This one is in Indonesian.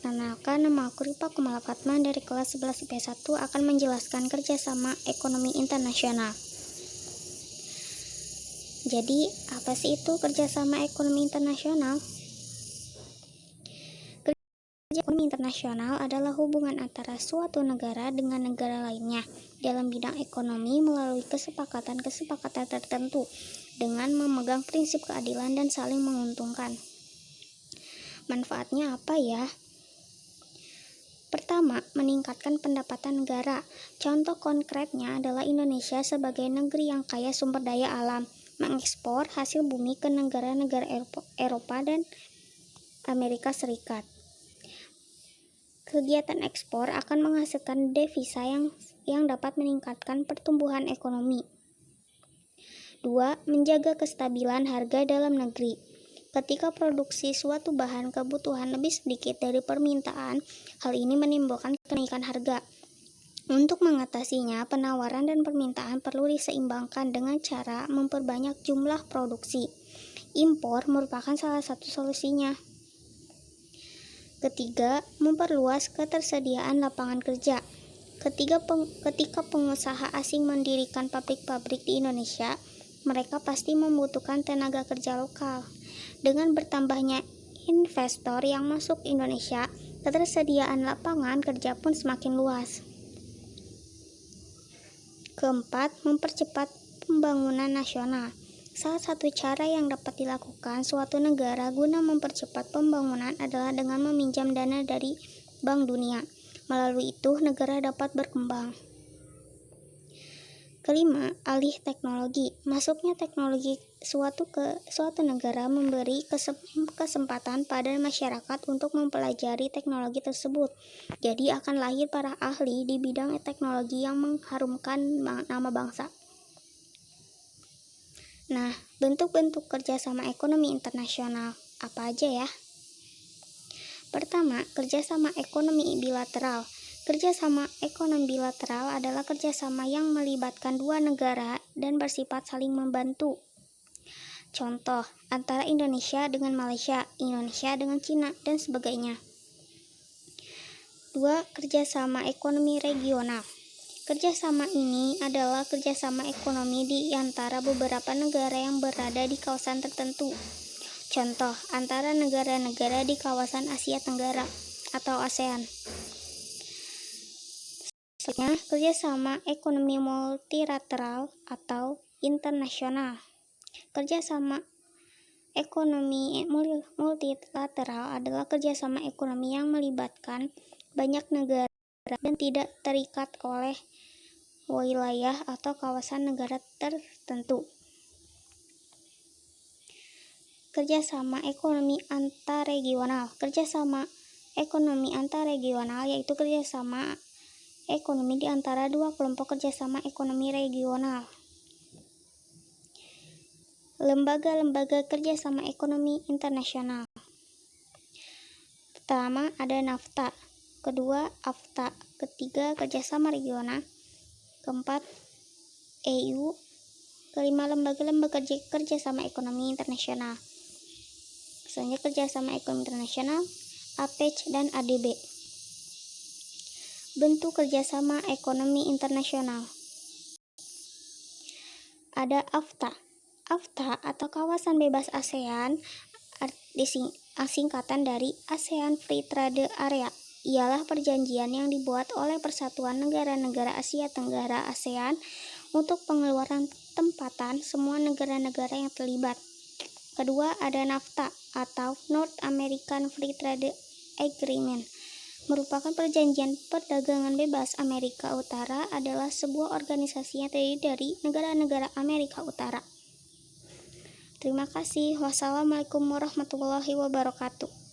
Perkenalkan, nama aku Ripa Kumala Fatma dari kelas 11 IP1 akan menjelaskan kerjasama ekonomi internasional. Jadi, apa sih itu kerjasama ekonomi internasional? Kerjasama ekonomi internasional adalah hubungan antara suatu negara dengan negara lainnya dalam bidang ekonomi melalui kesepakatan-kesepakatan tertentu dengan memegang prinsip keadilan dan saling menguntungkan. Manfaatnya apa ya? Pertama, meningkatkan pendapatan negara. Contoh konkretnya adalah Indonesia sebagai negeri yang kaya sumber daya alam, mengekspor hasil bumi ke negara-negara Eropa dan Amerika Serikat. Kegiatan ekspor akan menghasilkan devisa yang dapat meningkatkan pertumbuhan ekonomi. 2. Menjaga kestabilan harga dalam negeri. Ketika produksi suatu bahan kebutuhan lebih sedikit dari permintaan, hal ini menimbulkan kenaikan harga. Untuk mengatasinya, penawaran dan permintaan perlu diseimbangkan dengan cara memperbanyak jumlah produksi. Impor merupakan salah satu solusinya. Ketiga, memperluas ketersediaan lapangan kerja. Ketika pengusaha asing mendirikan pabrik-pabrik di Indonesia, mereka pasti membutuhkan tenaga kerja lokal. Dengan bertambahnya investor yang masuk Indonesia, ketersediaan lapangan kerja pun semakin luas. Keempat, mempercepat pembangunan nasional. Salah satu cara yang dapat dilakukan suatu negara guna mempercepat pembangunan adalah dengan meminjam dana dari Bank Dunia. Melalui itu, negara dapat berkembang. Kelima, alih teknologi. Masuknya teknologi suatu negara memberi kesempatan pada masyarakat untuk mempelajari teknologi tersebut. Jadi akan lahir para ahli di bidang teknologi yang mengharumkan nama bangsa. Nah, bentuk-bentuk kerjasama ekonomi internasional apa aja ya? Pertama, kerjasama ekonomi bilateral. Kerjasama ekonomi bilateral adalah kerjasama yang melibatkan dua negara dan bersifat saling membantu. Contoh, antara Indonesia dengan Malaysia, Indonesia dengan Cina, dan sebagainya. 2. Kerjasama ekonomi regional. Kerjasama ini adalah kerjasama ekonomi di antara beberapa negara yang berada di kawasan tertentu. Contoh, antara negara-negara di kawasan Asia Tenggara atau ASEAN. Selanjutnya, kerjasama ekonomi multilateral atau internasional. Kerjasama ekonomi multilateral adalah kerjasama ekonomi yang melibatkan banyak negara dan tidak terikat oleh wilayah atau kawasan negara tertentu. Kerjasama ekonomi antarregional. Kerjasama ekonomi antarregional yaitu kerjasama ekonomi di antara dua kelompok kerjasama ekonomi regional. Lembaga-lembaga kerjasama ekonomi internasional. Pertama, ada NAFTA. Kedua, AFTA. Ketiga, kerjasama regional. Keempat, EU. Kelima, lembaga-lembaga kerjasama ekonomi internasional. Selanjutnya, kerjasama ekonomi internasional, APEC dan ADB. Bentuk kerjasama ekonomi internasional. Ada AFTA. AFTA atau Kawasan Bebas ASEAN, singkatan dari ASEAN Free Trade Area, ialah perjanjian yang dibuat oleh Persatuan Negara-Negara Asia Tenggara ASEAN untuk pengeluaran tempatan semua negara-negara yang terlibat. Kedua, ada NAFTA atau North American Free Trade Agreement. Merupakan perjanjian perdagangan bebas Amerika Utara, adalah sebuah organisasi yang terdiri dari negara-negara Amerika Utara. Terima kasih. Wassalamualaikum warahmatullahi wabarakatuh.